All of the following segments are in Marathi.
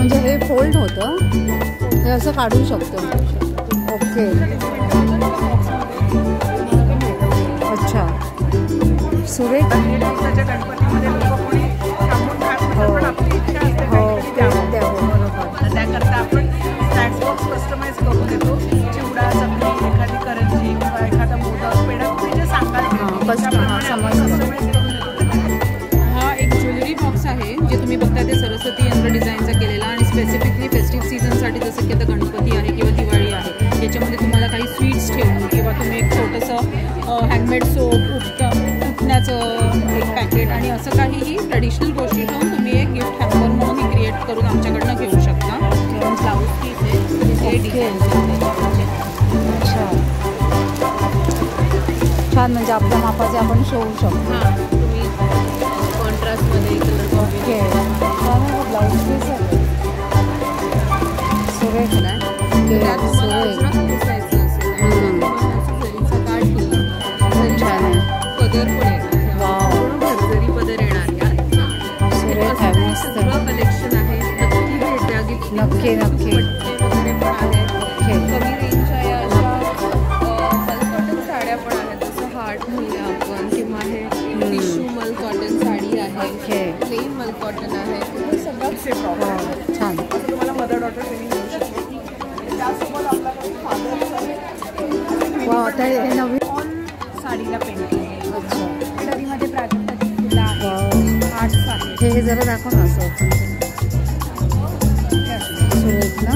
म्हणजे हे फोल्ड होतं, हे असं काढू शकतो. ओके, अच्छा, सुरेख. त्याकरता आपण स्नॅक्स बॉक्स कस्टमाइज करून देतो. चिवडा, चकली, एखादी करंजी किंवा एखादा मोदक, पेढा तुम्ही जे सांगाल हा एक ज्वेलरी बॉक्स आहे जे तुम्ही बघता ते सरस्वती यंत्र डिझाईनचा केलेला आणि स्पेसिफिकली फेस्टिव्ह सीझनसाठी, जसं की आता गणपती आहे किंवा दिवाळी आहे, याच्यामध्ये तुम्हाला काही स्वीट्स ठेवून किंवा तुम्ही एक छोटंसं हँडमेड सोप, उठण्याचं एक पॅकेट आणि असं काहीही ट्रेडिशनल गोष्टी ठेवून तुम्ही एक गिफ्ट हॅम्पर म्हणून क्रिएट करून आमच्याकडनं घेऊ शकता. ब्लाऊज पीस आहे डिझाईन. अच्छा, छान. म्हणजे आपल्या मापाचे आपण शिवू शकतो. हां, तुम्ही कॉन्ट्रास्टमध्ये कलर. ओके, छान. ब्लाऊज पीस आहे सुरेख ना. पदर पण येणार, भरजरी पदर येणार यात. सगळं कलेक्शन आहे. नक्की भेट द्या. नक्की नक्की. वगैरे पण आहेत. कमी रेंजच्या या मल कॉटन साड्या पण आहेत, जसं हार्ट म्हणूया आपण, किंवा हे टिश्यू मल कॉटन साडी आहे, प्लेन मल कॉटन आहे. सगळं सेट. छान. तुम्हाला मदर डॉटर ट्रेनिंग मिळू शकते. त्यासोबत आपल्याकडे फादर वा, आता हे नवीन ऑन साडीला पेंटिंग आहे. अच्छा, डरीमध्ये प्राजक्ताची फुलं आहे, आर्ट्स आहे. हे जरा दाखव ना असं. सुरेख ना.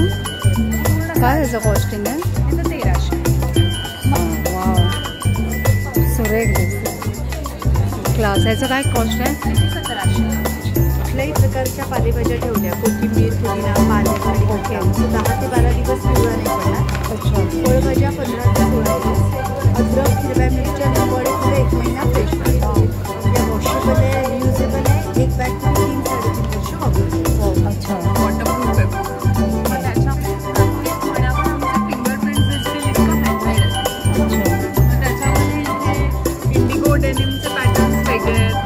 काय याचं कॉस्टिंग आहे? 1300. वाव, सुरेख क्लास. याचं काय कॉस्ट आहे? 1700. कुठल्याही प्रकारच्या पालेभाज्या ठेवल्या, कोथिंबीर, पुदिना, पालक आणि ओके, 10 ते 12 दिवस पिवळा नाही पडणार. अच्छा. फळभाज्या 15 ते 16 दिवस. अद्रक, हिरव्या मिरच्या, लिंबोळी फुलं 1 महिना फ्रेश राहतात. या वॉशेबल आहे, रियुजेबल आहे. एक बॅग तुम्ही 3-3.5 वर्ष वापरू. अच्छा, वॉटरप्रूफ आहे. मग त्याच्यामध्ये मनावर आमचे फिंगरप्रिंट्स दिसतील इतकं हँडमेड आहे. मग त्याच्यामध्ये इथे इंडिगो डेनिमचे पॅटर्न्स वेगळे आहेत,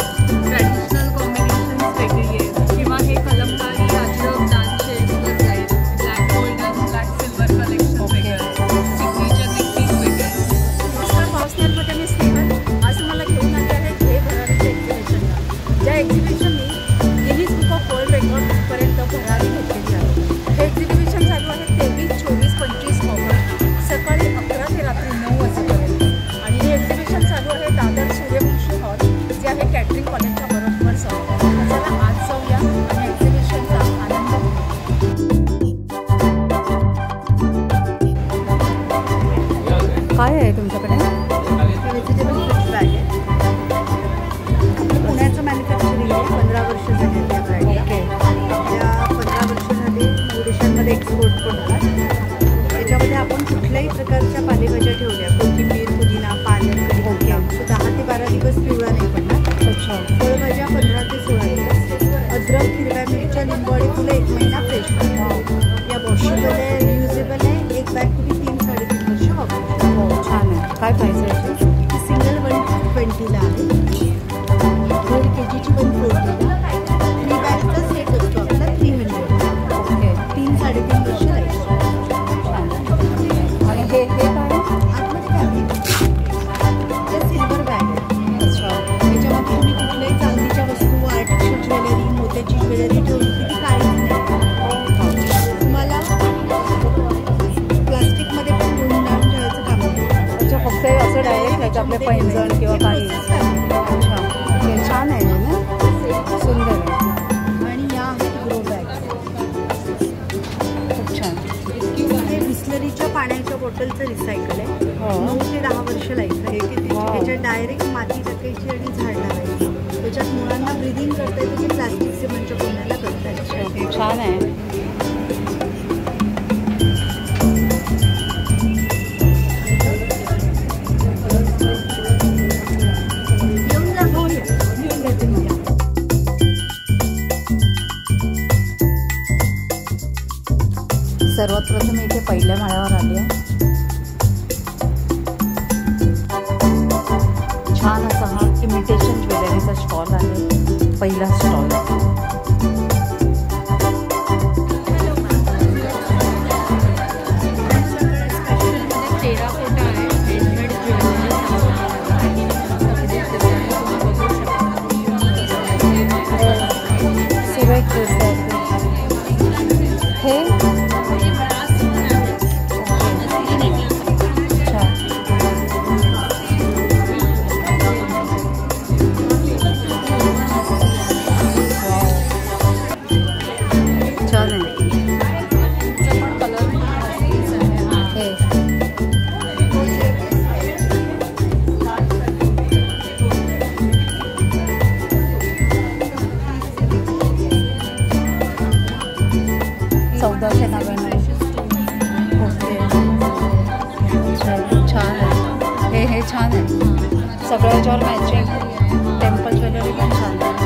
ट्रॅडिशनल कॉम्बिनेशन्स वेगळी आहेत, किंवा हे कलमकारी, अजरक, डान्स शेड्सवर जाईल. Black golden, black silver collection वेगळं, सिग्नेचर नेकपीस वेगळे. पर्सनलमध्ये मी स्नेहल आज मला घेऊन आले आहेत हे भरारीच्या एक्झिबिशनला. ज्या एक्झिबिशननी गिनीज बुक ऑफ वर्ल्ड रेकॉर्डपर्यंत भरारी घेतलेली आहे. हे एक्झिबिशन चालू आहे 23, 24, 25 ऑगस्ट सकाळी 11 ते रात्री 9 वाजेपर्यंत. आणि हे एक्झिबिशन चालू आहे दादर सूर्यवंशी हॉल, जे आहे कॅटरिंग कॉलेजच्या बरोबर समोर. चला आज जाऊया आणि एक्झिबिशनचा आनंद घेऊ. काय आहे तुमच्याकडे? व्हेजिटेबल फ्रूट बॅग आहे. पुण्याचं मॅन्युफॅक्चरिंग आहे. 15 वर्ष झाली त्या बॅगला. त्या 15 वर्ष झाली देशांमध्ये एक्सपोर्ट पण होतात. त्याच्यामध्ये आपण कुठल्याही प्रकारच्या पालेभाज्या ठेवल्या, कोथिंबीर, पुदिना, पालक, कढीपत्ता, 10 ते 12 दिवस पिवळा नाही पडणार. अच्छा. फळभाज्या 15 ते 16 दिवस. अद्रक, हिरव्या मिरच्या, लिंबोळी फुलं 1 महिना फ्रेश राहतात. या वॉशेबल आहे, रियुजेबल आहे. एक बॅग तुम्ही 3-3.5 वर्ष वापरू. हो, छान आहे. काय प्राईस आहे? सिंगल 120ला आहे. 1.5 kgची 140ला. 3 बॅगचा सेट असतो आपला 300. ओके. 3-3.5 वर्ष राहील. आणि हे काय? आतमध्ये काय आहे? ते सिल्वर बॅग आहे. अच्छा. त्याच्यामध्ये तुम्ही कुठल्याही चांदीच्या वस्तू, आर्टिफिशियल ज्वेलरी, मोत्याची ज्वेलरी ठेवली की ती काहीच नाही. तुम्हाला प्लास्टिकमध्ये पण गुंडाळून ठेवायचं काम आहे. अच्छा, फक्त असं डायरेक्ट ह्याचं आपले पैंजण किंवा काही. अच्छा, ओके. छान आहे ना, सुंदर आहे. आणि या आहेत ग्रो बॅग्स. खूप छान. हे बिस्लरीच्या पाण्याच्या बॉटलचं रिसायकल आहे. हो. 9 ते 10 वर्ष लाईफ आहे. त्याच्यात डायरेक्ट माती टाकायची आणि झाड लावायची. त्याच्यात मुलांना ब्रिदिंग करता येतं की प्लास्टिक सिमेंटच्या कोणाला करता येतं. छान आहे. सर्वात प्रथम इथे पहिल्या माळ्यावर आली आहे. छान असा हा इमिटेशन ज्वेलरीचा स्टॉल आहे, पहिला स्टॉल. हे छान आहे. छान आहे. हे छान आहे. सगळ्या याच्यावर मॅचिंग टेम्पल ज्वेलरी पण छान आहे.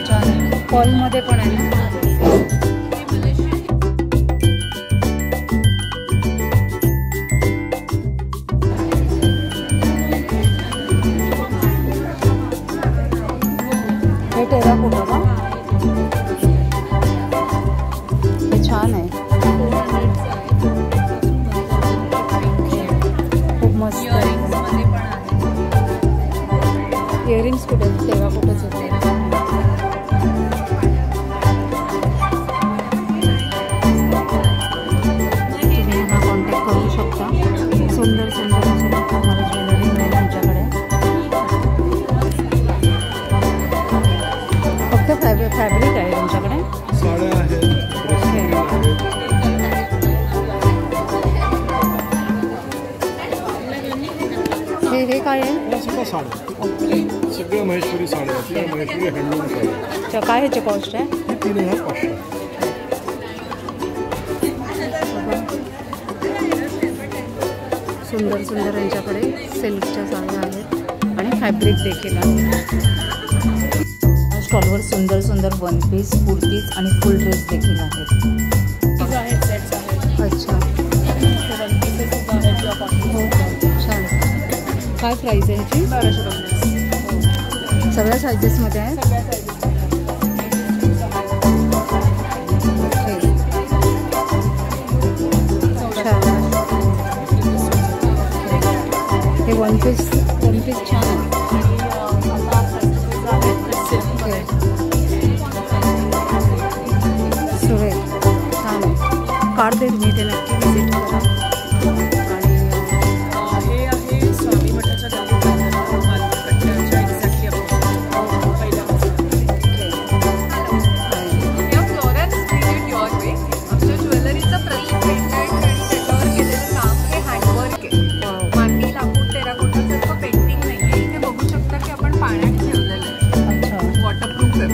छान आहे. पॉलमध्ये पण आहे ना. टेराकोटा का हे छान आहे. खूप मस्त. इयरिंग्स कुठे टेराकोटाच होते. तुम्ही हा कॉन्टॅक्ट करू शकता. सुंदर सुंदर असे तुम्हाला ज्वेलरी मिळेल आमच्याकडे. फॅब्रिक आहे तुमच्याकडे. साड्या आहेत. हे काय आहे. सगळ्या साड्या. सगळ्या महेश्वरी साड्या. महेश्वरी हँडलूम साड्या. काय ह्याची कॉस्ट आहे. 3500. सुंदर सुंदर यांच्याकडे सिल्कच्या साड्या आहेत आणि फॅब्रिक देखील आहे. स्टॉलवर सुंदर सुंदर वन पीस, कुर्तीज आणि फुल ड्रेस देखील आहेत. अच्छा. हो छान. काय प्राईस आहे ह्याची. 1250. सगळ्या सायझेसमध्ये आहे. हे वन पीस छान आहे. सुरेख छान आहे. कार्ड दे तुम्ही ते नक्की विजिट करा. आणि हे आहे स्वामी मठाच्या गावी मालकट्ट्याच्या एक्झॅक्टली या फ्लोरन्स क्रिएट युअर वे. आमच्या ज्वेलरीचं प्रति पेंडेंट आणि त्याच्यावर केलेलं काम हे हँडवर्क आहे. माती, लाकूड, टेराकोटासारखं पेंटिंग नाही आहे. इथे बघू शकता की आपण पाण्यात ठेवलेलं आहे. अच्छा. वॉटरप्रूफ आहे.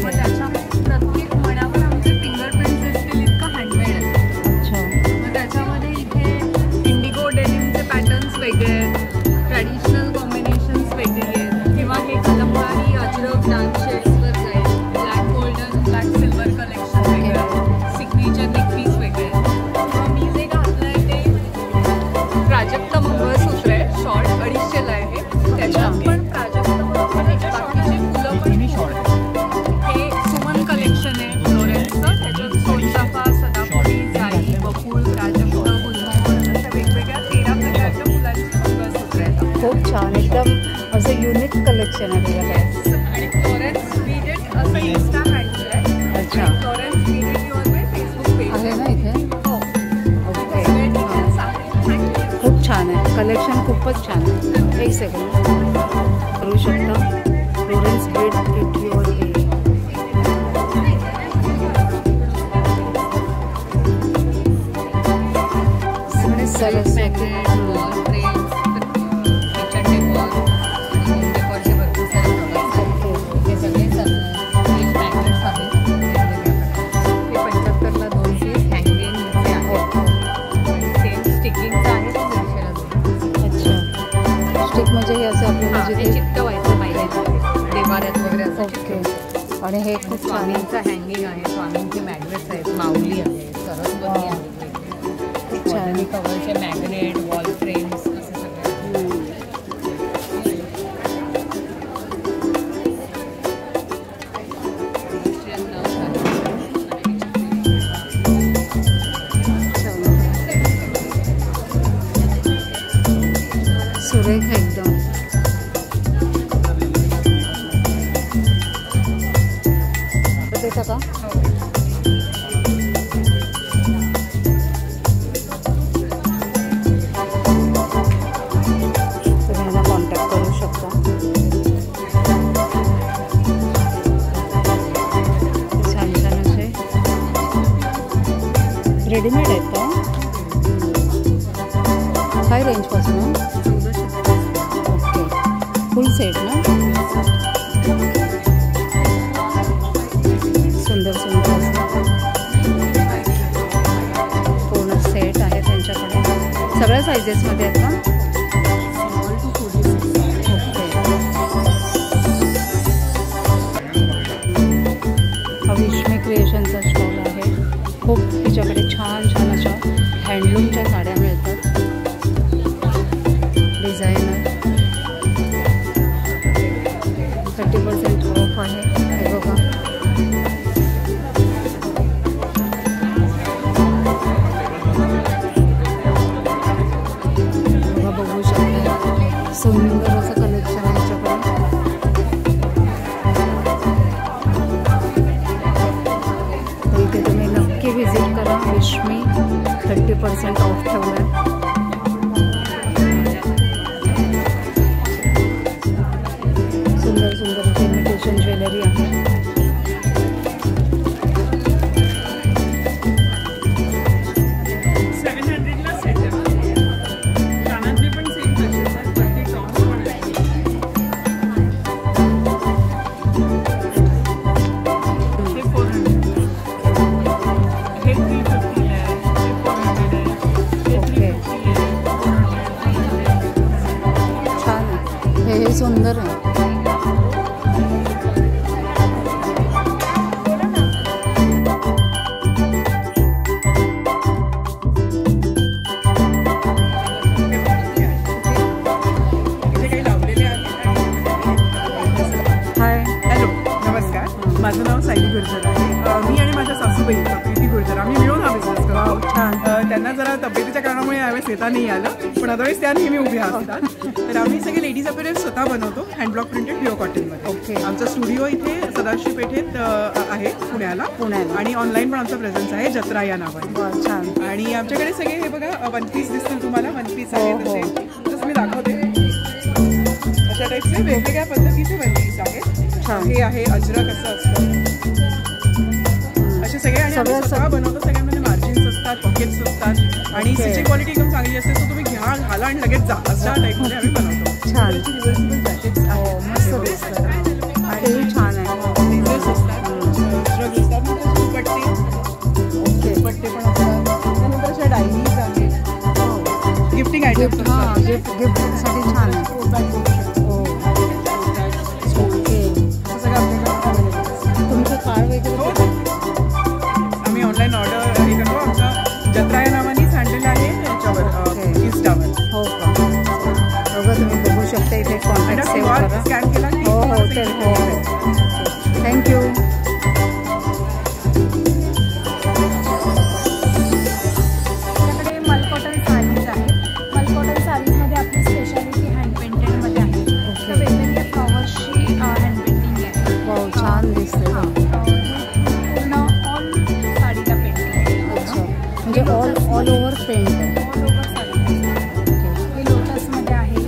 मग त्याच्यामध्ये प्रत्येक मण्यावर आमचे फिंगरप्रिंट्स असतील इतकं हँडमेड आहे. अच्छा. मग त्याच्यामध्ये इथे इंडिगो डेनिमचे पॅटर्न्स वेगळे आहेत. ट्रॅडिशनल कॉम्बिनेशन्स वेगळे आहेत. किंवा हे कलमकारी अजरक डार्क शेड्सवर जाईल. Black golden, black silver collection वेगळं आहे. सिग्नेचर नेकपीस वेगळे आहेत. किंवा मी जे घातलं आहे ते प्राजक्त मंगळसूत्र आहे. शॉर्ट 250ला आहे हे. त्याच्यात पण प्राजक्त बरोबर बाकीचे फुलं पण शॉर्ट. हे सुमन कलेक्शन आहे फ्लोरेन्सचं. त्याच्यात सोनचाफा, सदाफुली, जाई, बकुळ, प्राजक्त, गुलमोहर अशा वेगवेगळ्या 13 प्रकारच्या फुलांची मंगळसूत्र आहेत. खूप छान. एकदम असं युनिक कलेक्शन आहे काय. आणि फ्लोरेन्स विडेड असं इन्स्टा हँडल आहे. अच्छा. Florence wedded your way Facebook page आहे ना इथे. हो. ओके. सगळे डिटेल्स आहेत. खूप छान आहे. कलेक्शन खूपच छान आहे. एक सेकंड करू शकता. Florence wedded your way. Saraswati. Wall frames, kitchen decor आणि होम डेकोरचे भरपूर सारे प्रोडक्ट्स आहेत. हे सगळे मॅग्नेट्स आहेत. हे 75ला 2 पीस हँगिंगचे आहेत. सेम स्टिकिंगचं आहे तो 150ला 2. अच्छा. स्टिक म्हणजे हे असं आपल्याला हे जिथे. चिकटवायचं पाहिजे देवाऱ्यात वगैरे असं ओके. आणि हे खूप छान आहे. स्वामींचं हँगिंग आहे. स्वामींचे मॅग्नेट्स आहेत. माऊली आहे, सरस्वती आहे. खूप छान. आणि कवरचे मॅग्नेट, वॉल फ्रेम्स असे सगळे. रेडीमेड आहेत का? काय रेंजपासून आहे? ओके, फुल सेट ना? सुंदर सुंदर पूर्ण सेट आहे त्यांच्याकडे. सगळ्या सायझेसमध्ये आहेत का? विश्मी क्रिएशनचा स्टॉल आहे. खूप तिच्याकडे छान छान अशा हँडलूमच्या साड्या मिळतात. डिझायनर 30% ऑफ आहे. हे बघा, बघू शकता सुंदर असं कलेक्शन आहे याच्याकडे. इथे तुम्ही नक्की व्हिजिट करा. विश्मी 30% ऑफ ठेवलं आहे. सुंदर सुंदर इमिटेशन ज्वेलरी आहे. सुंदर आहे. हाय, हॅलो, नमस्कार. माझं नाव सायली गुर्जर आहे. मी आणि माझ्या सासूबाई प्रीती गुर्जर आम्ही मिळून हा बिझनेस करतो. त्यांना जरा तब्येतीच्या कारणामुळे यावेळेस येता नाही आलं, पण अदरवाईज त्या नेहमी उभ्या असतात. तर आम्ही सगळे लेडीज अपेरल स्वतः बनवतो हँडब्लॉक प्रिंटेड प्युअर कॉटनमध्ये. ओके. आमचा स्टुडिओ इथे सदाशिव पेठेत आहे पुण्याला. आणि ऑनलाईन पण आमचा प्रेझेन्स आहे जत्रा या नावाने. छान. आणि आमच्याकडे सगळे हे बघा वन पीस दिसतील तुम्हाला. वन पीस आहे तसं मी दाखवते. अशा टाईपचे वेगवेगळ्या पद्धतीचे वन पीस आहेत. हे आहे अजरक असं असतं. असे सगळे आणि आम्ही स्वतः बनवतो. सगळ्यांमध्ये मार्जिन्स असतात, पॉकेट्स असतात आणि त्याची क्वालिटी एकदम चांगली असते. सो तुम्ही घ्या, घाला आणि लगेच जा अशा टाईपमध्ये आम्ही बनवतो. छान. रिव्हर्सिबल जॅकेट्स आहेत. मस्त दिसतात. तेही छान आहे. लेझर्स असतात, अजरक असतात, दुपट्टे. ओके, दुपट्टे पण असतात. त्यानंतर अशा डायनीज आहेत. गिफ्टिंग आयटम्स असतात. गिफ्टसाठी छान आहे. तुमचं कार्ड वगैरे आम्ही ऑनलाईन ऑर्डर हे करतो. आमचा जत्रा या नावानेच हँडल आहे याच्यावर इन्स्टावर. हो का? बघा, तुम्ही बघू शकता इथे कॉन्टॅक्ट सेव्ह करा. स्कॅन केला की हो हो तर हो. थँक्यू. आपल्याकडे मलकॉटन साडीज आहेत. मलकॉटन साडीजमध्ये आपली स्पेशालिटी हँड पेंटेडमध्ये आहे. तर वेगवेगळ्या फ्लॉवर्सची हँड पेंटिंग आहे. हो, छान दिसते. पूर्ण ऑल साडीला पेंटिंग. अच्छा, म्हणजे ऑल ओव्हर पेंट आहे. All over sari. हे लोटसमध्ये आहे.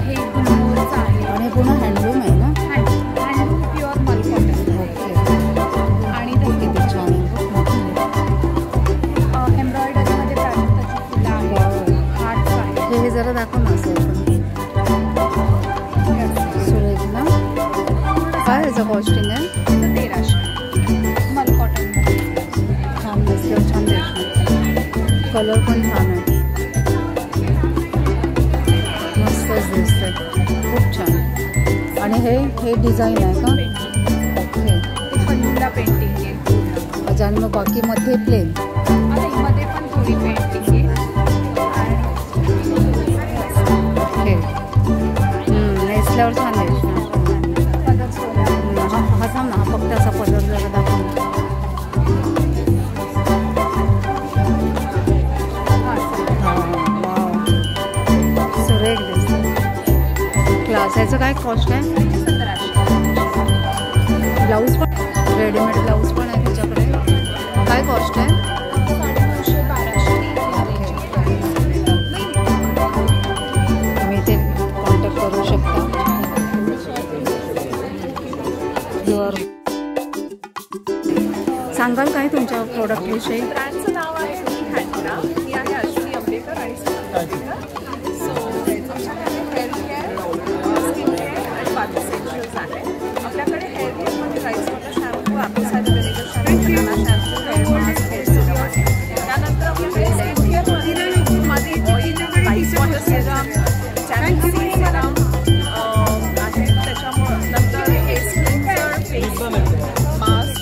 हे गुलमोहरचं आहे. आणि पूर्ण हँडलूम आहे ना? Handloom pure mul cotton. ओके. आणि किती छान आहे. एम्ब्रॉयडरीमध्ये प्राजक्ताची फुलं आहेत. हार्ट्स आहेत. हे जरा दाखव ना असं. सुरेख ना? काय ह्याचं कॉस्टिंग आहे? 1300 मलकॉटनमध्ये. छान दिसते. छान दिसते. कलर पण छान आहे. मस्तच दिसते. खूप छान. आणि हे डिझाईन आहे का? ओके. ते पल्लूला पेंटिंग आहे. अच्छा, आणि मग बाकी मध्ये प्लेन. आता मध्ये पण थोडी पेंटिंग आहे. ओके. नेसल्यावर छान दिसते. हा थांब ना, फक्त असा पदर जरा दाखव. सुरेख दिसते. क्लास. ह्याचं काय कॉस्ट आहे? 1700. ब्लाऊज पण रेडीमेड ब्लाऊज पण आहे त्याच्याकडे. काय कॉस्ट आहे? 950-1200. तुम्ही इथे कॉन्टॅक्ट करू शकता. सांगाल काय तुमच्या प्रोडक्ट विषयी? ब्रँडचं नाव आहे मी हँडक्राफ्ट. मी आहे अश्विनी अंबेकर आणि सो आमच्याकडे हेअर केअर, स्किन केअर आणि बाकी सेन्शियल्स आहे. आपल्याकडे हेअर केअरमध्ये rice water shampoo, apple cider vinegar shampoo, banana shampoo, hair mask, hair serum आहे. त्यानंतर आपल्याकडे स्किन केअरमध्ये ऑइल, राईस वॉटर सिरम, चॅनिंग सी सिरम आहे. त्याच्यामुळे नंतर face cleanser, face mask,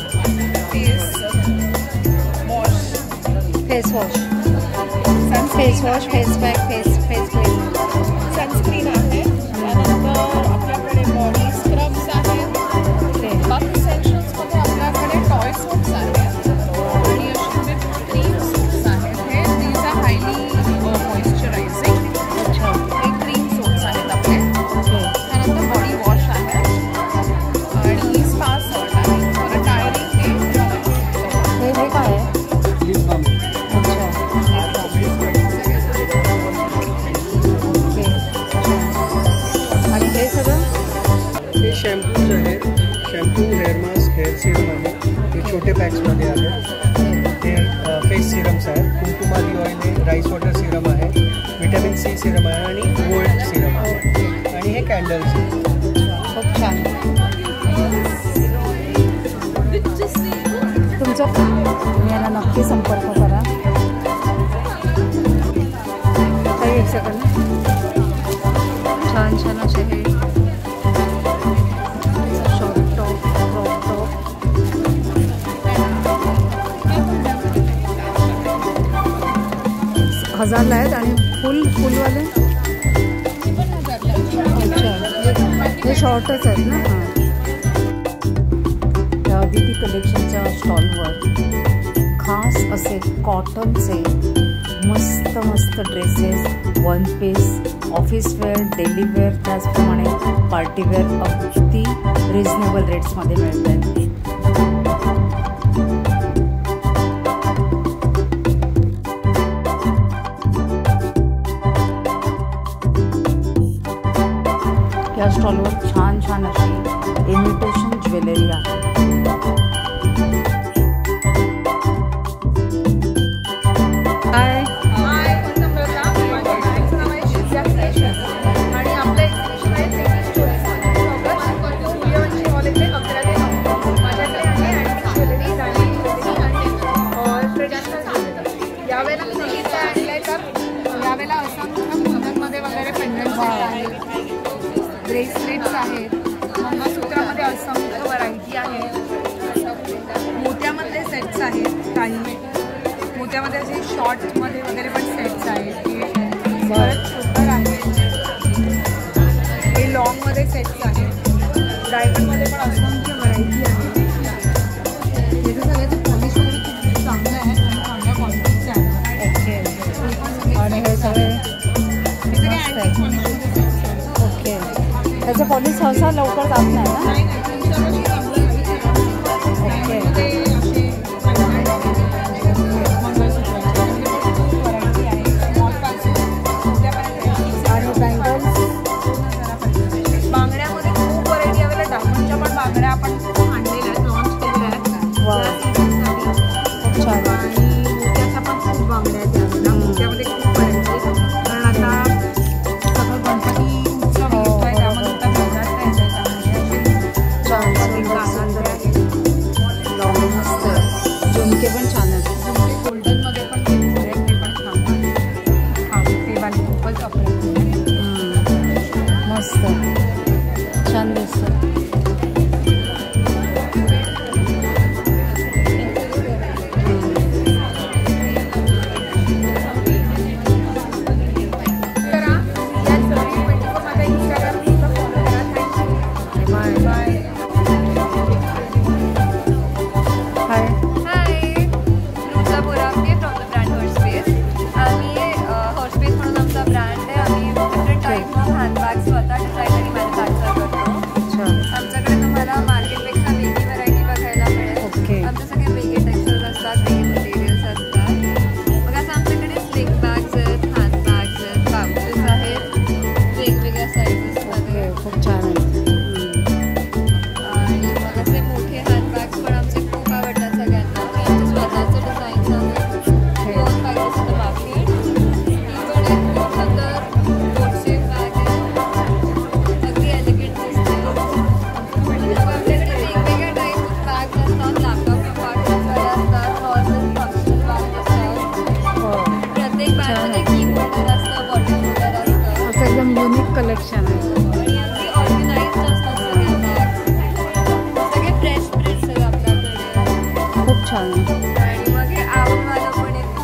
face wash, face pack, face cream, sunscreen आहे. त्यानंतर आपल्याकडे बॉडी स्क्रब्स आहेत. बाकी एसेन्शियल्समध्ये आपल्याकडे टॉय सोप्स आहेत आणि असे क्रीम सोप्स आहेत. हे दीज आर हायली मॉइश्चरायझिंग. हे क्रीम सोप्स आहेत आपले. त्यानंतर बॉडी वॉश आहे आणि स्पा सॉल्ट आहे फॉर टायरिंग डे. हे काय आहे? आणि हे सगळं हे शॅम्पूज आहेत. Shampoo, hair mask, hair serum आहे. हे छोटे पॅक्समध्ये आहेत. हे फेस सिरम्स आहेत. कुंकुमारी ऑइल आहे, राईस वॉटर सिरम आहे, व्हिटॅमिन सी सिरम आहे आणि गोल्ड सिरम आहे. आणि हे कॅन्डल्स आहेत. खूप छान. तुमचं तुम्ही यांना नक्की संपर्क करा. काही एक सेकंड. छान छान असे हे शॉर्ट टॉप, क्रॉप टॉप. हजारला आहेत आणि फुलवाले अच्छा हे शॉर्टच आहेत ना. हां, त्या अदिती कलेक्शनच्या स्टॉलवर खास असे कॉटनचे मस्त मस्त dresses, one piece, office wear, daily wear, त्याचप्रमाणे पार्टी वेअर अगदी रिजनेबल रेट्समध्ये मिळत आहेत. या स्टॉलवर छान छान अशी इमिटेशन ज्वेलरी आहे. आणि आपलं एक्झिबिशन आहे यावेळेला आणलंय तर यावेळेला असंख्य कुंदनमध्ये वगैरे पेंडंट्स आहेत, ब्रेसलेट्स आहेत, मंगळसूत्रामध्ये असंख्य व्हरायटी आहे, मोत्यामधले सेट्स आहेत, काही मोत्यामध्ये असे शॉर्टमध्ये वगैरे पण सेट्स आहेत, छोटर आहेत, हे लॉंगमध्ये सेट्स आहेत, डायमंडमध्ये पण असंख्य व्हरायटी आहे. हे सगळ्याचं पॉलिश वगैरे खूप चांगलं आहे आणि चांगल्या क्वालिटीचे आहे. ओके, आणि हे सगळे मस्त आहेत. ओके, त्याचं पॉलिश सहसा लवकर जात नाही ना. ओके, बांगड्यामध्ये खूप व्हरायटी आहे. डायमंडच्या पण बांगड्या आपण आणलेल्या आहेत, लॉन्च केलेल्या आहेत. खूप छान. आणि मोत्याच्या पण खूप बांगड्या आहेत त्यावेळेला. मोत्यामध्ये खूप व्हरायटी आहे, कारण आता सगळं गणपती उत्सव येतो आहे, त्यामध्ये आता बाजारात यायचं आहे, लॉंग मस्त आहे. झुमके पण छान आहेत. गोल्डनमध्ये पण खूप आहेत, ते पण छान आहे. हा, ते वाली खूपच अप्रतिम आहे. मस्त छान दिसतं.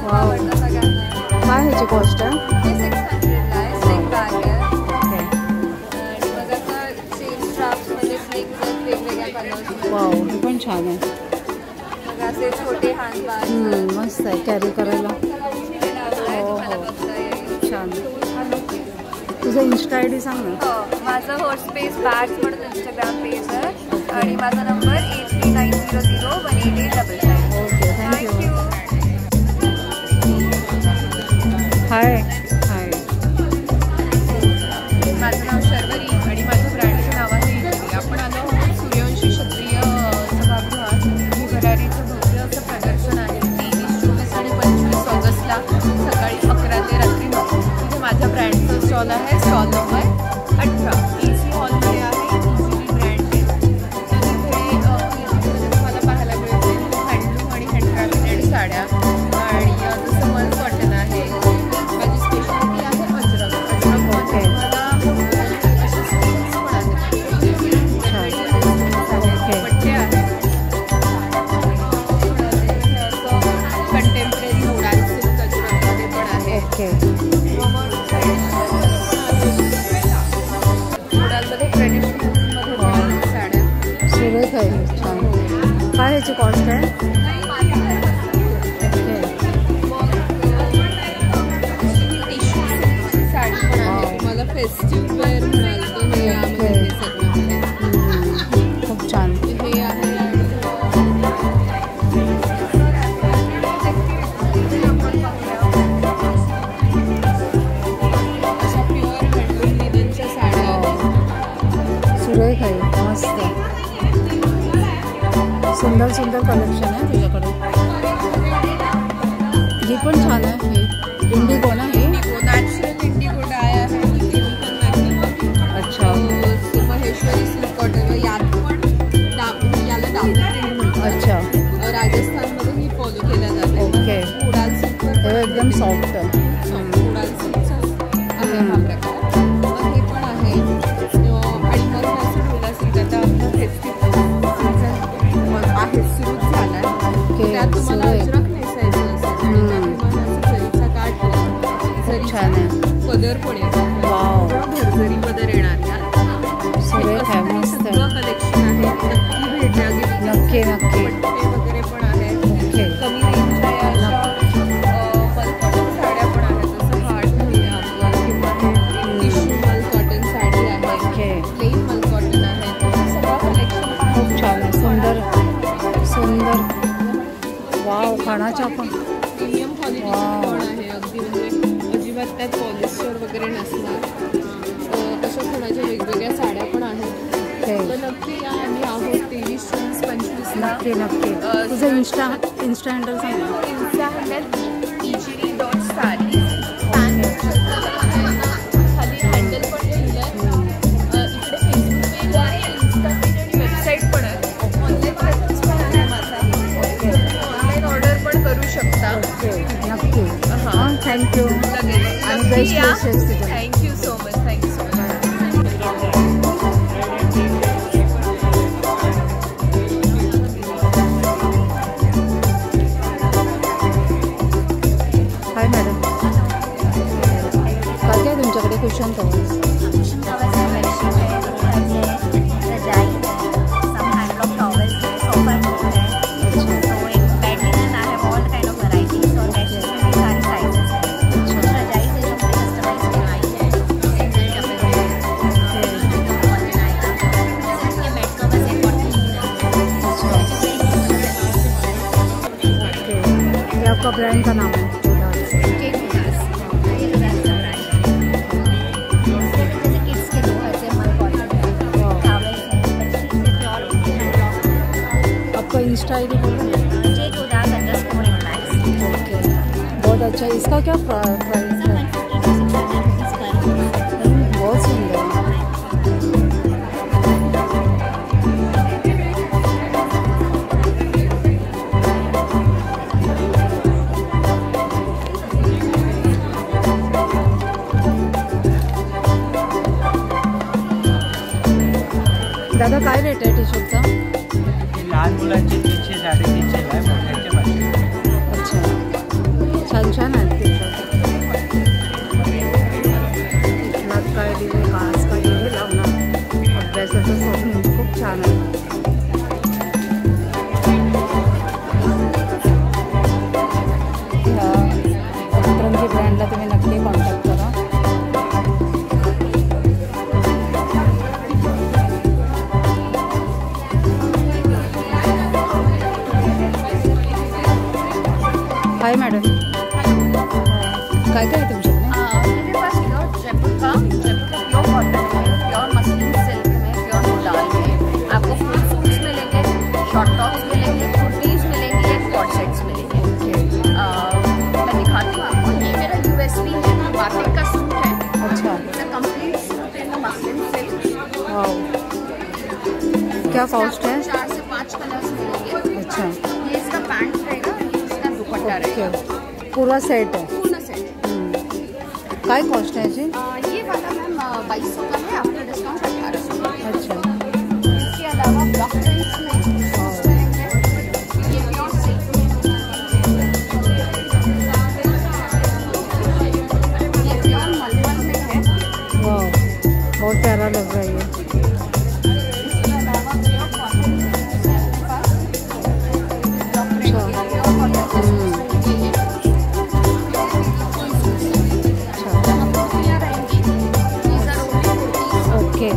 खूप आवडतं सगळ्यांना. काय ह्याची कॉस्ट आहे? हे 600ला आहे. स्नेक बॅग आहे. ओके. आणि मग आता चेन स्ट्रॅप्समध्ये स्नेक्स आहेत वेगवेगळ्या कलर्समध्ये. वाव, हे पण छान आहे. मग असे छोटे हँडबॅग मस्त आहे कॅरी करायला. तुम्हाला बघता येईल. छान. तुझं इन्स्टा आय डी सांग ना. हो, माझं हॉट स्पेस बॅग्स म्हणून इंस्टाग्राम पेज आहे आणि माझा number 8390018855. Okay, thank you. Hi hi. माझं नाव शर्वरी आणि माझ्या ब्रँडचं नाव आहे इटली. आपण आलो आहोत सूर्यवंशी क्षत्रिय सभागृहात. ही भरारीचं भव्य असं प्रदर्शन आहे. 23, 24 आणि 25 ऑगस्टला सकाळी 11 ते रात्री 9. तिथे माझ्या ब्रँडचं स्टॉल आहे. स्टॉल नंबर 18 AC हॉलमध्ये आहे. इझिली ब्रँड आहे. तर तिथे तुम्हाला पाहायला मिळतील हँडलूम आणि हँडक्राफ्टेड साड्या आणि जसं मल कॉटन आहे. माझी स्पेशालिटी आहे अजरक. ओके. असे स्टील्स पण आहेत. ओके. पट्टे आहेत. कंटेम्पररी उडान सिल्क अजरकमध्ये पण आहे. ओके. उडानमध्ये ट्रेडिशनलमध्ये पण आहेत साड्या. सुरेख आहे. छान. काय ह्याची कॉस्ट आहे? टिश्यू सिल्कची साडी पण आहे. तुम्हाला फेस्टिव्ह वेअर म्हणाल तर हे यामध्ये हे सगळं आहे. खूप छान. हे आहे अशा प्युअर हँडलूम लिननच्या साड्या आहेत. सुरेख आहे. मस्त. सुंदर सुंदर कलेक्शन आहे तुझ्याकडे. ही पण छान आहे. हे इंडिगो ना. हे इंडिगो नॅचरल इंडिगो डाय आहे. केमिकल नाही. अच्छा. महेश्वरी सिल्क कॉटन यात पण याला डाऊन अच्छा. राजस्थानमध्ये ही फॉलो केल्या जाते. ओके. उडान सिल्कवर हे एकदम सॉफ्ट आहे. उडान सिल्कचा आहे हा प्रकार. मग हे पण आहे आणि मग असं बोला सिल्क आता आपला फेस्टिव्ह आहे सुरू झाला आहे. त्यात तुम्हाला अजरक नेसायचं असेल आणि त्यात तुम्हाला असं जरीचा काठ छान आहे. पदर पण येतो. वाव. भरजरी पदर येणार त्यात. सुरेख आहे. मस्त. सगळं कलेक्शन आहे. नक्की भेट द्या. नक्की नक्की. पट्टे वगैरे पण आहेत. ओके. कमी रेंजच्या या अशा मल कॉटन साड्या पण आहेत. जसं हार्ट म्हणूया आपल्याला किंवा हे टिश्यू मल कॉटन साडी आहे. ओके. प्लेन मल कॉटन आहे. सगळं कलेक्शन खूप छान आहे. सुंदर सुंदर. वाव. खाण्याच्या पण प्रीमियम क्वालिटीचं पण आहे. अगदी म्हणजे अजिबात त्यात पॉलिस्टर वगैरे नसणार. अशा खणाच्या वेगवेगळ्या साड्या पण आहेत. हे. तर नक्की या. आम्ही आहोत 23, 24, 25ला. नक्की नक्की. तुझं इन्स्टा हँडल सांग ना. Insta handle ijiri.sari. खाली हँडल पण लिहिलं आहे. इकडे फेसबुक पेज आहे, इन्स्टा पेज आणि वेबसाईट पण आहे. ऑनलाईन प्रेझन्स पण आहे माझा. ऑनलाईन ऑर्डर पण करू शकता. नक्की. हां, थँक्यू. लगेच आणि नक्की बेस्ट या. विशेस तुझ्या. Thank you so much. Thank you so much. Hi madam. काय काय तुमच्याकडे क्वेश्चन कवर्स? आपका ब्रांड का नाम है? आपका इंस्टा आई डी बोलिए। ओके, बहुत अच्छा। इसका क्या प्राइस है? बहुत सुंदर है। दादा काय रेट आहे टी शर्टचा? लहान मुलांचे 300 350 आहे, मोठ्यांचे 500. अच्छा, छान छान आहेत टी शर्ट. इथलाच काय दिवे काच काय दिवे लावणार अभ्यासाचं सोडून खूप छान आहे. ह्या पतरंगी ब्रँडला तुम्ही नक्की कॉन्टॅक्ट करा. हाय मॅडम, काय काय आहे तुमच्याकडे? मेरे पास जयपुर का प्योर कॉटन है, प्योर मसलिन सिल्क में, प्योर मोलाल में आपको फुल सूट्स मिलेंगे, शॉर्ट टॉप्स मिलेंगे, कुर्तीज मिलेंगी, कॉट सेट्स मिलेंगे. मैं दिखाती हूँ आपको. ये मेरा यूएसपी है, बाटिक का सूट है. अच्छा, complete suit in muslin silk. क्या कॉस्ट है? 4 से 5 कलर्स मिलेंगे. अच्छा, ये इसका पैंट रहेगा, इसका दुपट्टा रहेगा. पूरा सेट है. पूर्ण सेट. काय कॉस्ट है जी? ये वाला मैम 2200 का है, आफ्टर डिस्काउंट 1800 का. अच्छा, इसके अलावा ब्लॉक प्रिंट्स में ये प्योर सिल्क में, ये प्योर मलमल में है. वाह, बहुत प्यारा लग रहा है ये. इसके अलावा प्योर कॉटन है अपने पास. ब्लॉक प्रिंट के लिए प्योर कॉटन है. ओके,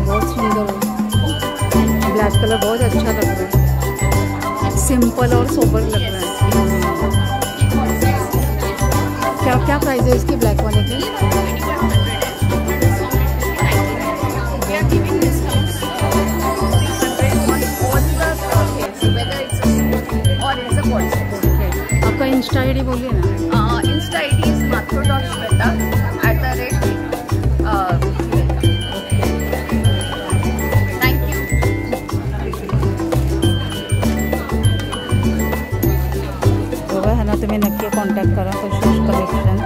बहुत सुंदर है. ब्लैक कलर बहुत अच्छा लग रहा है, सिंपल और सोबर लग रहा है. क्या क्या प्राइस है इसकी ब्लैक वाले की? आपका इंस्टा आई डी बोलिए ना. Insta I D is mathur.shweta @. Thank you. बघा ह्यांना तुम्ही नक्की कॉन्टॅक्ट करा. कशिश कलेक्शन.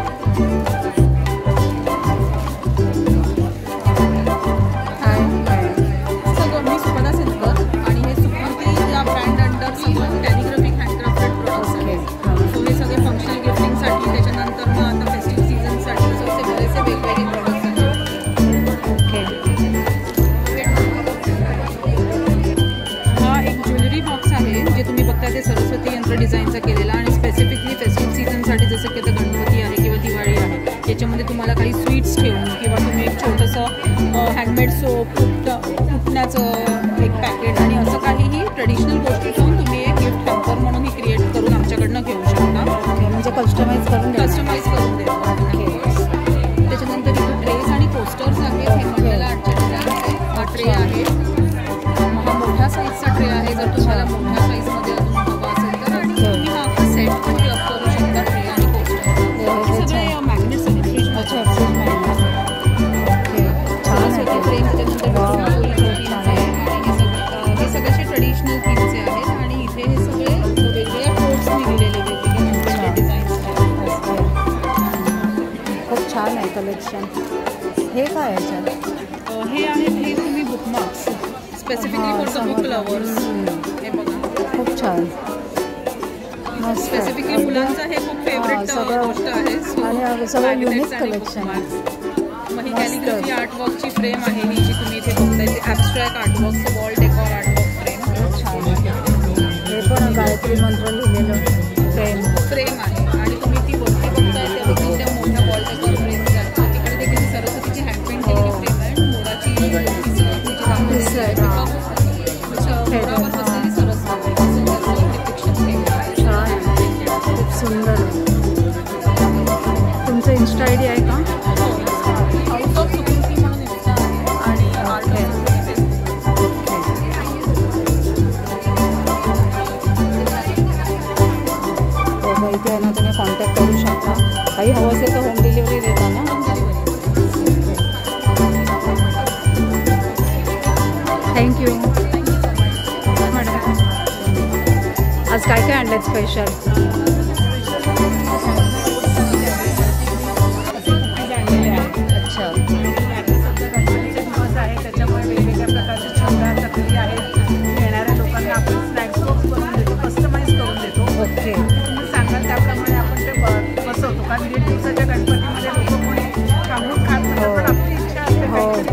सगळं मी सुपदा सिल्कर आणि हे सुकृती या ब्रँड अंडर सगळं कॅलिग्राफिक हँडक्राफ्टेड प्रोडक्ट्स आहेत. सो हे सगळे फंक्शनल गिफ्टिंगसाठी, त्याच्यानंतर मग आता फेस्टिव्ह सीझनसाठी असे बरेचसे वेगवेगळे प्रोडक्ट्स आहेत. ओके, हा एक ज्वेलरी बॉक्स आहे जे तुम्ही बघता ते सरस्वती यंत्र डिझाईनचा केलेला आणि स्पेसिफिकली फेस्टिव्ह सीझनसाठी जसं की आता गणपती आहे किंवा दिवाळी आहे याच्यामध्ये तुम्हाला काही स्वीट्स ठेवून किंवा तुम्ही एक छोटंसं हँडमेड सोप उठण्याचं एक पॅकेट आणि असं काहीही ट्रेडिशनल गोष्टी ठेवून तुम्ही एक गिफ्ट हॅम्पर म्हणून ही क्रिएट करून आमच्याकडनं घेऊ शकता. ओके, म्हणजे कस्टमाइज करून द्या. कस्टमाइज करून देतो. त्याच्यानंतर इथे ट्रेस आणि पोस्टर्स आहेत. हे मंडला आर्टच्या डिझाईनचे हा ट्रे आहे. हा मोठ्या साईजचा ट्रे आहे. जर तुम्हाला मोठ्या साईजमध्ये अजून हवा असेल तर आणि तुम्ही हा अख्खा सेट पण क्लब करू शकता. ट्रे आणि पोस्टर सगळे मॅग्नेट्स आहेत फ्रीज. अच्छा, फ्रीज मॅग्नेट. ओके, छान आहे ते. फ्रेम त्याच्यानंतर हे सगळ्याचे ट्रेडिशनल थीमचे आहेत आणि इथे हे सगळे वेगवेगळ्या कोड्सनी दिलेले वेगवेगळे डिझाईन्स. खूप छान आहे कलेक्शन. हे काय आहे याच्यात? हे आहेत हे तुम्ही bookmarks specifically for the book lovers. हे बघा, खूप छान, मस्त. स्पेसिफिकली मुलांचं हे खूप फेवरेट गोष्ट आहे. आणि सगळं युनिक कलेक्शन. मग ही कॅलिग्राफी आर्टवर्कची फ्रेम आहे ही जी तुम्ही इथे बघताय ते abstract artwork, wall decor artwork frame. हे पण गायत्री मंत्र लिहिलेलं फ्रेम आहे आणि तुम्ही ती वरती बघताय त्या देखील त्या मोठ्या वॉल डेकॉर फ्रेम आहेत. तिकडे देखील सरस्वतीची हँड पेंट केलेली फ्रेम आहे. मोराची मोरावर बसलेली सरस्वती डिपिक्शन फ्रेम आहे. खूप सुंदर. तुमचं इंस्टा आय डी आहे का? हाऊस ऑफ सुकृती म्हणून इंस्टा आहे आणि आर्ट इथे आहे ना, तुम्ही कॉन्टॅक्ट करू शकता. काही हवं असेल तर होम डिलिव्हरी देता ना? Thank you madam. आज काय काय आणलं स्पेशल? अच्छा, गणपतीचे दिवस आहे त्याच्यामुळे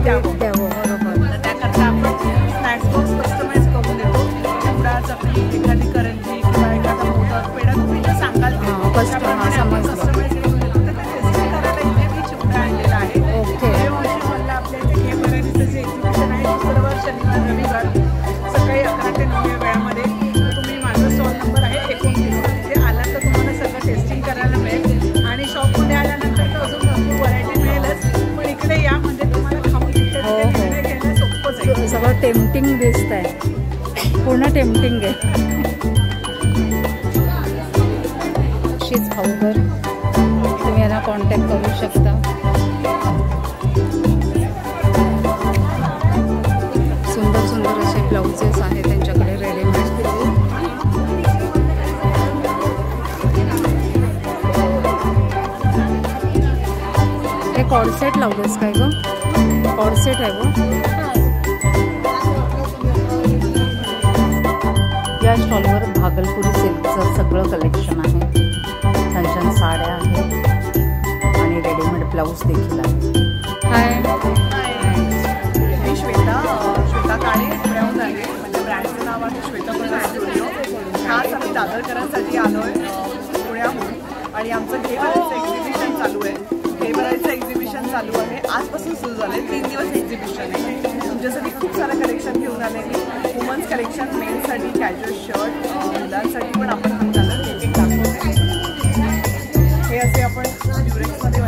त्यांनी द्यावं. बरोबर. तर त्याकरता आपण स्नॅक्स बॉक्स कस्टमाइज करून देतो. चिवडा, चकली, एखादी करंजी किंवा एखादा मोदक पेढा तुम्ही जे सांगाल समजलं. कस्टमाइज करून देतो. तर ते टेस्टिंग करायला इथे मी चिवडा आणलेला आहे. ओके. मॉलला आपल्या इथे घे भरारीचं जे एक्झिबिशन आहे शुक्रवार, शनिवार, रविवार सकाळी 11 ते 9 या वेळामध्ये. तुम्ही माझा स्टॉल नंबर आहे 29. तिथे आला तर तुम्हाला सगळं टेस्टिंग करायला मिळेल आणि शॉपमध्ये आल्यानंतर तर अजून भरपूर व्हरायटी मिळेलच. पण इकडे या म्हणजे तुम्हाला खाऊन निर्णय घ्यायला सोपंच आहे. सगळं टेम्पटिंग दिसत आहे, पूर्ण टेम्पटिंग आहे. अशीच खाऊगर तुम्ही यांना कॉन्टॅक्ट करू शकता. सुंदर सुंदर असे ब्लाउजेस आहेत त्यांच्याकडे रेडीमेड. हे कॉर्सेट लावलेस काय ग? कॉर्सेट आहे ग. या स्टॉलवर भागलपुरी सिल्कचं सगळं कलेक्शन आहे. छान छान साड्या आहेत आणि रेडीमेड ब्लाऊज देखील आहे. हाय, मी श्वेता काळे पुण्याहून आले. म्हणजे ब्रँडचं नाव आहे श्वेता स्टुडिओ. आज आम्ही दादरकरांसाठी आलो आहे पुण्याहून आणि आमचं घे भरायचं एक्झिबिशन चालू आहे. घे भरायचं एक्झिबिशन चालू आहे. आजपासून सुरू झालं आहे. 3 दिवस एक्झिबिशन आहे. तुमच्यासाठी खूप सारं कलेक्शन घेऊन आले मी. वुमन्स कलेक्शन, मेन्ससाठी कॅज्युअल शर्ट, मुलांसाठी पण आपण घेऊन आलं. ते दाखवते. हे असे आपण ड्युरेक्समध्ये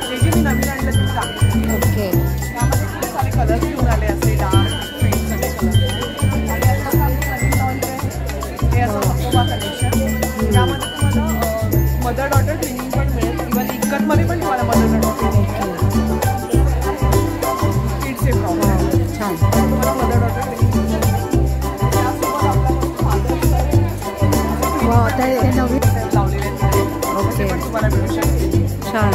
जे जे मी नवीन आणलं ते दाखवते. ओके. त्यामध्ये खूप सारे कलर्स घेऊन आले असे डार्क फेंटमध्ये कलर. आणि आता आम्ही नवीन लॉन्च आहे हे असं सपोबा कलेक्शन. त्यामध्ये तुम्हाला मदर डॉटर ट्रेनिंग पण मिळेल. इव्हन इक्कतमध्ये पण तुम्हाला मदर डॉटर ट्रेनिंग मिळेल. किड्सचे प्रॉब्लेम छान. तुम्हाला मदर डॉटर ट्रेनिंग मिळेल. त्यासोबत वा, आता हे नवीन लावलेले आहेत. ओके. पण तुम्हाला मिळू शकते. छान.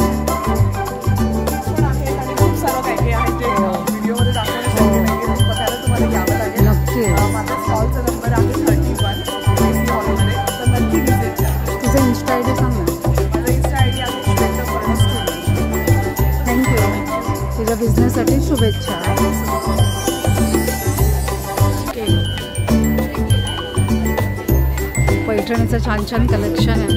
पण आहेत आणि खूप सारं काही काही आहे जे व्हिडिओमध्ये दाखवण्यासाठी नाही. बघायला तुम्हाला यावं लागेल. नक्की. माझा स्टॉलचा नंबर आहे 31 AC हॉलमध्ये. तर नक्की व्हिजिट करा. तुझं इन्स्टा आय डी सांग ना. माझा इन्स्टा आय डी आहे श्वेता स्टुडिओ. थँक्यू. तुझ्या बिझनेससाठी शुभेच्छा. पैठणीचं छान छान कलेक्शन आहे.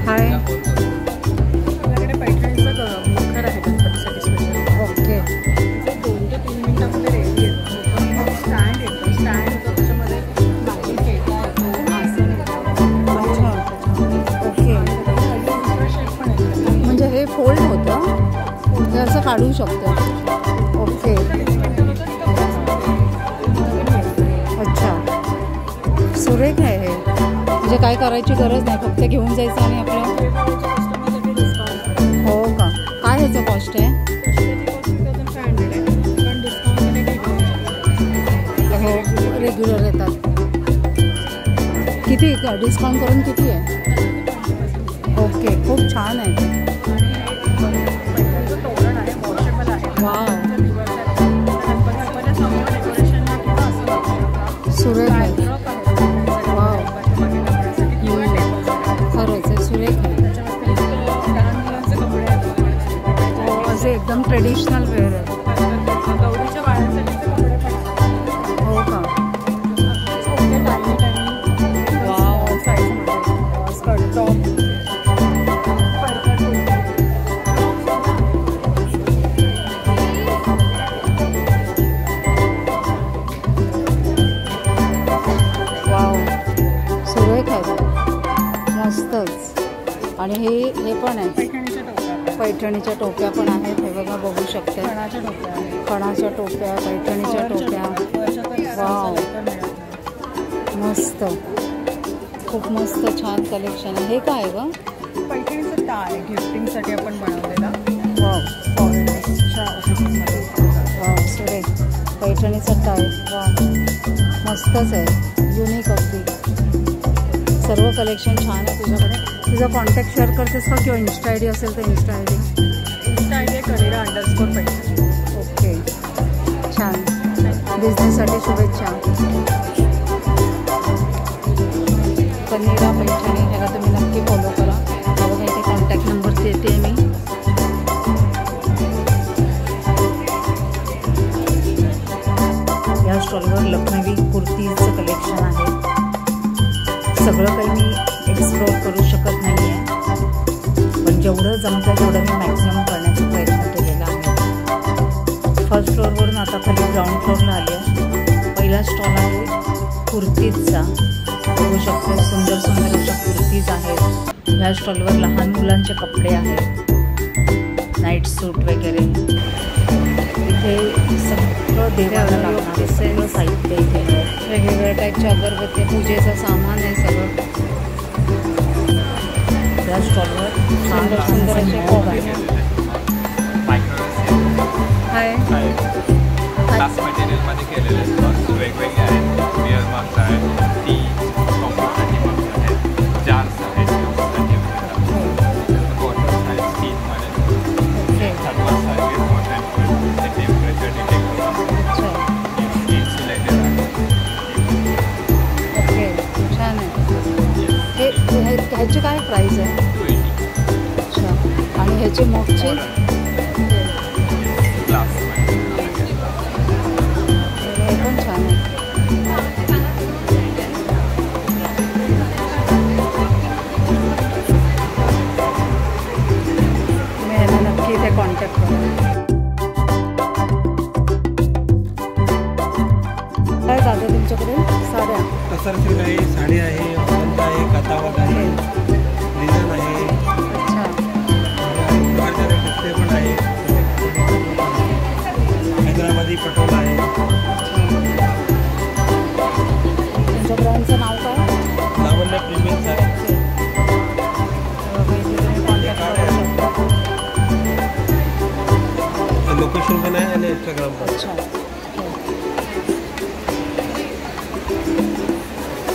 हाय. आपल्याकडे पैठणीचं मखर आहे गणपतीसाठी स्पेशल. ओके. ते 2 ते 3 मिनिटामध्ये रेडी येतो. स्टँड येतो. स्टँड येतो त्याच्यामध्ये बाकी खेळता येतो. आसन येतो. ओके. शेप पण येतो. म्हणजे हे फोल्ड होतं, हे असं काढू शकतो. ओके. अच्छा, सुरेख आहे हे. म्हणजे काय करायची गरज नाही, फक्त घेऊन जायचं आणि आपलं. हो का? काय ह्याचं कॉस्ट आहे? हो, रेग्युलर येतात. किती डिस्काउंट करून किती आहे? ओके, खूप छान आहे. तोरण आहे, वॉशेबल आहे. वाव, डेकोरेशन किंवा असं सुरेख आहे. वाव, खरंच आहे, सुरेख आहे. असे एकदम ट्रेडिशनल वेअर आहे. गौरीच्या बाळांसाठी कपडे पण हो का? वाव, साईजमध्ये स्कर्ट टॉप. मस्तच. आणि हे पण आहे, पैठणीच्या टोप्या पण आहेत. हे बघा, बघू शकते. खणाच्या टोप्या, पैठणीच्या टोप्या. वाव, मस्त, खूप मस्त छान कलेक्शन आहे. हे काय ग? पैठणीचं टाळ आहे, गिफ्टिंगसाठी आपण बनवलेला. वाव, वाव, सुरेख. पैठणीचा टाळ. वाव, मस्तच आहे, युनिक अगदी. सर्व कलेक्शन छान आहे तुझ्याकडे. तुझा कॉन्टॅक्ट शेअर करतेस का, किंवा इन्स्टा आय डी असेल तर Insta I D? Insta I D आहे कनेरा_पैठणी. ओके, छान. बिझनेससाठी शुभेच्छा. कनेरा पैठणी ह्याला तुम्ही नक्की फॉलो करा. बघा, इथे कॉन्टॅक्ट नंबर देते मी. स्टॉलवर लखनवी कुर्तीचं कलेक्शन आहे. सगळं काही मी एक्सप्लोर करू शकत नाही आहे, पण जेवढं जमतं तेवढं मी मॅक्झिमम करण्याचा प्रयत्न केलेला आहे. फर्स्ट फ्लोअरवरून आता खाली ग्राउंड फ्लोअरला आली आहे. पहिला स्टॉल आहे कुर्तीजचा. बघू शकतो सुंदर सुंदर अशा कुर्तीज आहेत. ह्या स्टॉलवर लहान मुलांचे कपडे आहेत, नाईट सूट वगैरे. इथे सगळं देवाला लागणारे सगळं साहित्य इथे आहे. वेगवेगळ्या टाईपच्या अगरबत्ती, पूजेचं सामान आहे सगळं. त्या स्टॉलवर सुंदर सुंदर असे कॉप आहे. हाय ग्लास मटेरियलमध्ये केलेले बॉक्स वेगवेगळे आहेत. बिअर बॉक्स आहेत, टी कॉफीसाठी बॉक्स आहेत, जार्स आहेत, बॉटल्स आहेत स्टीलमध्ये, थर्मल्स आहेत, वॉटर ते टेम्परेचर डिटेक्ट इन्सुलेटेड आहे. ओके, छान आहे. ह्याची काय प्राईस आहे? 280. अच्छा, आणि ह्याची मोठची ग्लास हे पण छान आहे. मी ह्याला नक्की इथे कॉन्टॅक्ट करू. काय दादा तुमच्याकडे साड्या? कसर सिल्क आहे, साडी आहे, ऑर्गन्झा आहे, कथावक आहे, डिझाईन आहे, अच्छा, कुर्ते पण आहे, हैदराबादी पटोला आहे. तुमच्या ब्रँडचं नाव काय? लावण्य प्रीमियम आहे. लोकेशन पण आहे आणि इंस्टाग्राम पण. अच्छा,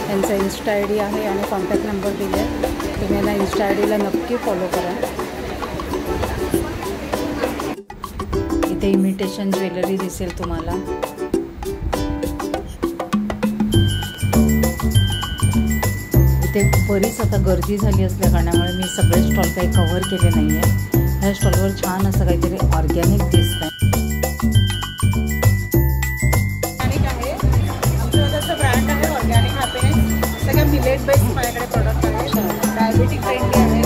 त्यांचा इन्स्टा आय डी आहे आणि कॉन्टॅक्ट नंबर दिले आहे. तुम्ही यांना इन्स्टा आय डीला नक्की फॉलो करा. इथे इमिटेशन ज्वेलरी दिसेल तुम्हाला. इथे बरीच आता गर्दी झाली असल्या कारणामुळे मी सगळे स्टॉल काही कव्हर केले नाही आहे. ह्या स्टॉलवर छान असं काहीतरी ऑर्गॅनिक दिसत आहे. आहे आमचं जसं ब्रँड आहे ऑर्गॅनिक हॅपीनेस. सगळ्या मिलेट बेस्ड माझ्याकडे प्रोडक्ट आहे. डायबेटिक फ्रेंडली आहे.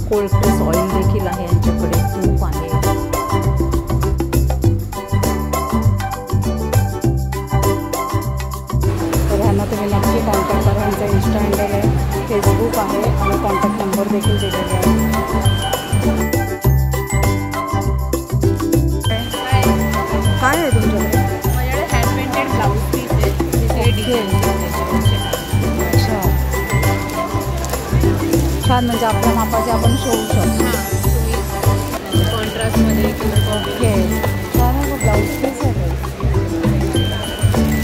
कोल्ड प्रेस ऑइल देखील आहे यांच्याकडे, तूप आहे. तर ह्यांना तुम्ही नक्की कॉन्टॅक्ट करा. यांचा इन्स्टा हँडल आहे, फेसबुक आहे आणि कॉन्टॅक्ट नंबर देखील दिलेले आहे. काय आहे तुमच्याकडे? माझ्याकडे हँड पेंटेड ब्लाऊज पीस आहे. तिथे डिझाईन अच्छा, छान. म्हणजे आपल्या मापाचे आपण शिवू शकतो. तुम्ही कॉन्ट्रास्टमध्ये किंवा ओके, छान आहे. ब्लाऊज पीस आहे,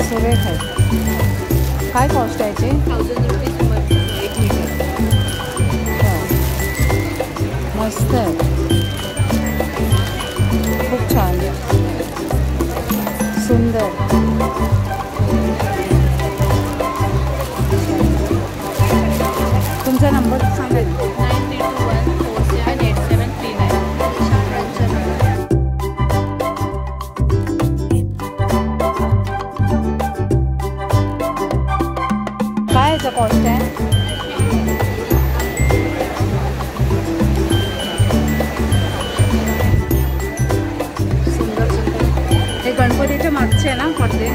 सुरेख आहे. काय कॉस्ट आहे याची? 1000 रुपीज पर 1 मीटर. मस्त आहे, खूप छान, सुंदर. तुमचा नंबर सांगेल? 9321478739. काय याचा कॉस्ट आहे? सुंदर सुंदर. हे गणपतीच्या मागचे ना पडदे?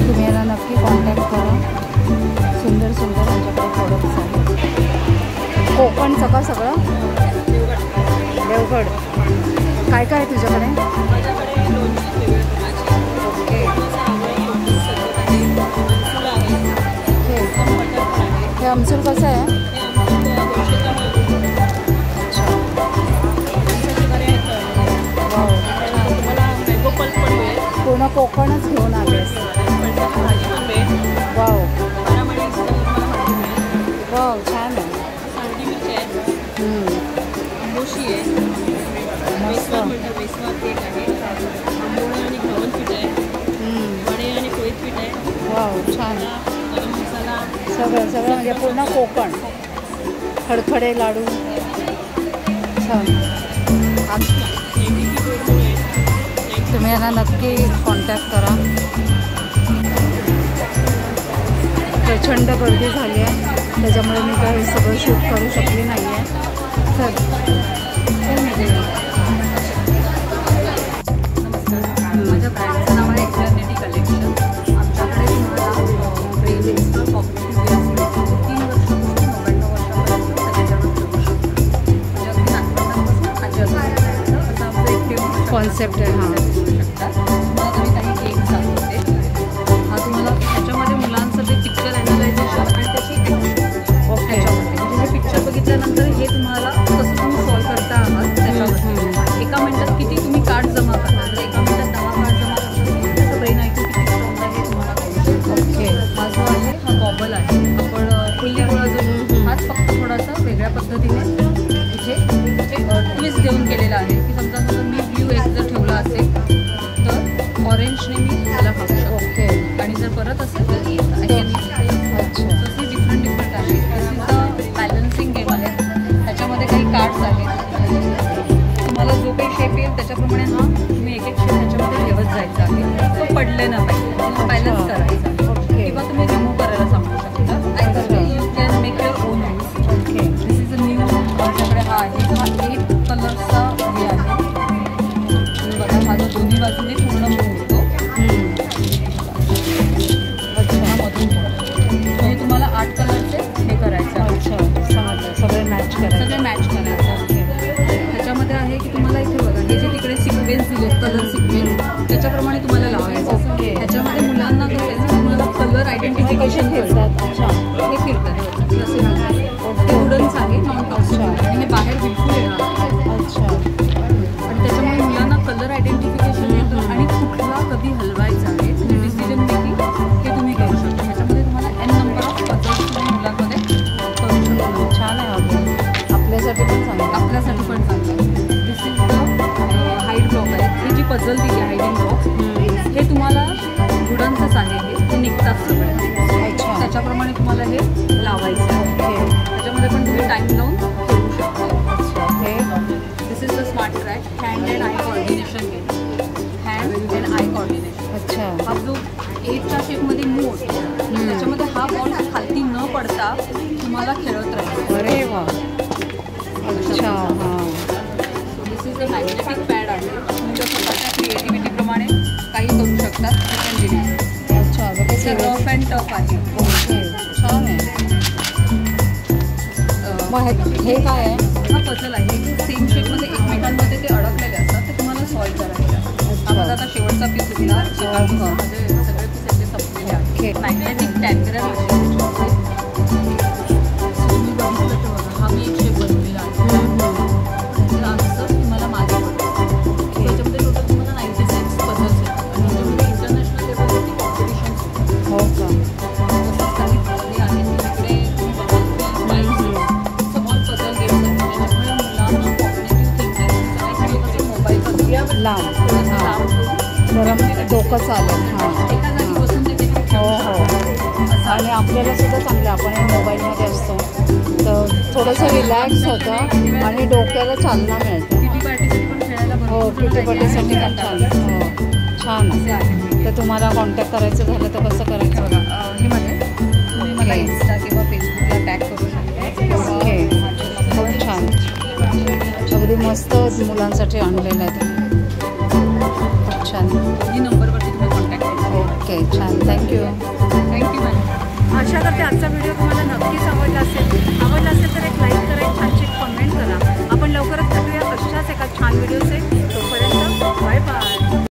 तुम्ही याला नक्की कॉन्टॅक्ट करा. सुंदर सुंदर आमच्याकडे प्रोडक्ट्स आहेत. कोकणचं का सगळं? देवगड. काय काय आहे तुझ्याकडे? ओके, हे आमसूल कसं आहे? अच्छा, वाव, पूर्ण कोकणच घेऊन आलेस. वाव वाव, छान आहे. मस्त. वेस्वा केक आहे, आंबोळी आणि घावन पीठ आहे, वडे आणि कोळीत पीठ आहे, सगळं सगळं म्हणजे पूर्ण कोकण. खडखडे लाडू छान. तुम्ही यांना नक्की कॉन्टॅक्ट करा. प्रचंड गर्दी झाली आहे त्याच्यामुळे मी काही सगळं शूट करू शकली नाही आहे. माझ्या ब्रँडचं नाव आहे इटर्निटी कलेक्शन. आमच्याकडे तुम्हाला ब्रेलेट्स किंवा कॉपरेटिव्ह वेअर्स मिळतील. 3 वर्षापासून 99 वर्षापर्यंत सगळ्याच्यावर ठेवू शकतो. म्हणजे अगदी नागरिकांपासून आजी आजोबांपर्यंत असं आमचं एक ठेवू कॉन्सेप्ट आहे. हां शकतात. तुम्हाला तुम्ही काही गेम सांगते हा तुम्हाला त्याच्यामध्ये मुलांचं ते पिक्चर ॲनालायझेशन आणि त्याची ओके. म्हणजे हे पिक्चर बघितल्यानंतर हे तुम्हाला कसं तुम्ही सॉल्व्ह करता आहात त्याच्यामध्ये एका मिनिटात किती तुम्ही कार्ड जमा करता. जर एका मिनिटात 10 कार्ड जमा करता त्याचं ब्रेन ऐकू किती स्ट्रॉंग आहे तुम्हाला कळू. ओके. हा जो आहे हा गॉगल आहे. आपण फुल्ली गोळा जो हाच फक्त थोडासा वेगळ्या पद्धतीने इथे ट्विस्ट देऊन केलेला आहे की समजा मी ब्ल्यू एक जर ठेवला असेल तर ऑरेंजने मी त्याला बघू शकतो. ओके. आणि जर परत असेल तर अच्छा. तसे डिफरंट आहे. बॅलन्सिंग गेम आहे. त्याच्यामध्ये काही कार्ड्स आहेत. तुम्हाला जो काही शेप येईल त्याच्याप्रमाणे हा तुम्ही एक शेप त्याच्यामध्ये ठेवत जायचा आहे. तो पडले ना पाहिजे बॅलन्स करायचा. किंवा तुम्ही रिमूव्ह करायला सांगू शकता. You can make your on use. Okay. This is a new आमच्याकडे हा आहे. हा 8 कलर्सचा हे आहे. बघा हा जो दोन्ही बाजूने पूर्ण मूव होतो. अच्छा. म्हणजे तुम्हाला 8 कलरचे हे करायचं. अच्छा समजलं. सगळे मॅच करायचं. सगळे मॅच करायचं. त्याच्यामध्ये आहे की तुम्हाला इथे बघा हे जे तिकडे सिक्वेन्स दिले कलर सिक्वेन्स त्याच्याप्रमाणे तुम्हाला लावायचं. ओके. त्याच्यामध्ये मुलांना करायचं तुम्हाला कलर आयडेंटिफिकेशन फिरतात. अच्छा. हे फिरतात जसे ते वुडन्स आहे नॉन टॉक्सिक आणि हे बाहेर बिलकुल येणार. अच्छा. आणि त्याच्यामुळे मुलांना कलर आयडेंटिफिकेशन येतं आणि कुठला कधी हलवायचा आहे म्हणजे डिसिजन मेकिंग हे तुम्ही करू शकता. ह्याच्यामध्ये तुम्हाला n नंबर ऑफ पझल्स तुम्ही मुलांमध्ये करू शकता. छान आहे आपल्यासाठी पण चांगलं. आपल्यासाठी पण चांगलं. दिस इज द हाईड ब्लॉक आहे. ही जी पझल दिली आहे हायडिंग ब्लॉक्स हे तुम्हाला वुडनचंच आहे. ते निघतात सगळे. अच्छा. त्याच्याप्रमाणे तुम्हाला हे लावायचं आहे. ओके. त्याच्यामध्ये पण तुम्ही टाईम लावून ठेवू शकता. अच्छा. हे this is the smart track hand and eye coordination game. Hand and eye coordination. अच्छा. हा जो 8च्या शेपमध्ये मूव होतो त्याच्यामध्ये हा बॉल खालती न पडता तुम्हाला खेळत राहील. अरे वा. अच्छा. हां. दिस इज अ मॅग्नेटिक पॅड आहे. तुमच्या स्वतःच्या क्रिएटिव्हिटीप्रमाणे काही करू शकतात. अच्छा. ते रफ अँड टफ आहे. ओके. छान आहे. मग हे काय आहे? हा पझल आहे. ते सेम शेपमध्ये एकमेकांमध्ये ते अडकलेले असतात. ते तुम्हाला सॉल्व्ह करायचे आहे. हा माझा आता शेवटचा पीस होता. माझे सगळे पीस याचे संपलेले आहेत. मॅग्नेटिक टॅम्परर तुम्ही बघितलं तर बघा हा मी एक शेप बनवलेला आहे. त्याचं आन्सर तुम्हाला मागे पडतो. त्याच्यामध्ये टोटल तुम्हाला 96 पझल्स आहेत आणि त्याच्यामध्ये इंटरनॅशनल लेवलवरती कॉम्पिटिशन्स होतात. हो का. तसंच काही हे आहेत तिकडे स्मॉल पझल गेम्स आहेत त्याच्यामुळे मुलांना कॉग्निटिव्ह थिंकिंग कसं मोबाईल लांब. थोडंसं लांब जरा डोकं चालेल. हां. एका जागी बसून ते हो हो. आणि आपल्याला सुद्धा चांगलं आपण हे मोबाईलमध्ये असतो तर थोडंसं रिलॅक्स होतं आणि डोक्याला चालना मिळते. किटी पार्टीसाठी पण खेळायला हो. किटी पार्टीसाठी पण छान. हो छान आहे. तर तुम्हाला कॉन्टॅक्ट करायचं झालं तर कसं करायचं? बघा हे मध्ये तुम्ही मला इन्स्टा किंवा फेसबुकला टॅग करू शकता. ओके. खूप छान. अगदी मस्त मुलांसाठी आणलेलं आहे तुम्ही. खूप छान. ही नंबरवरती तुम्ही कॉन्टॅक्ट करू. ओके. छान. थँक्यू. Thank you ma'am. आशा करते आजचा व्हिडिओ तुम्हाला नक्कीच आवडला असेल तर एक लाईक करा, एक छानशी कमेंट करा. आपण लवकरच भेटूया अशाच एका छान व्हिडिओ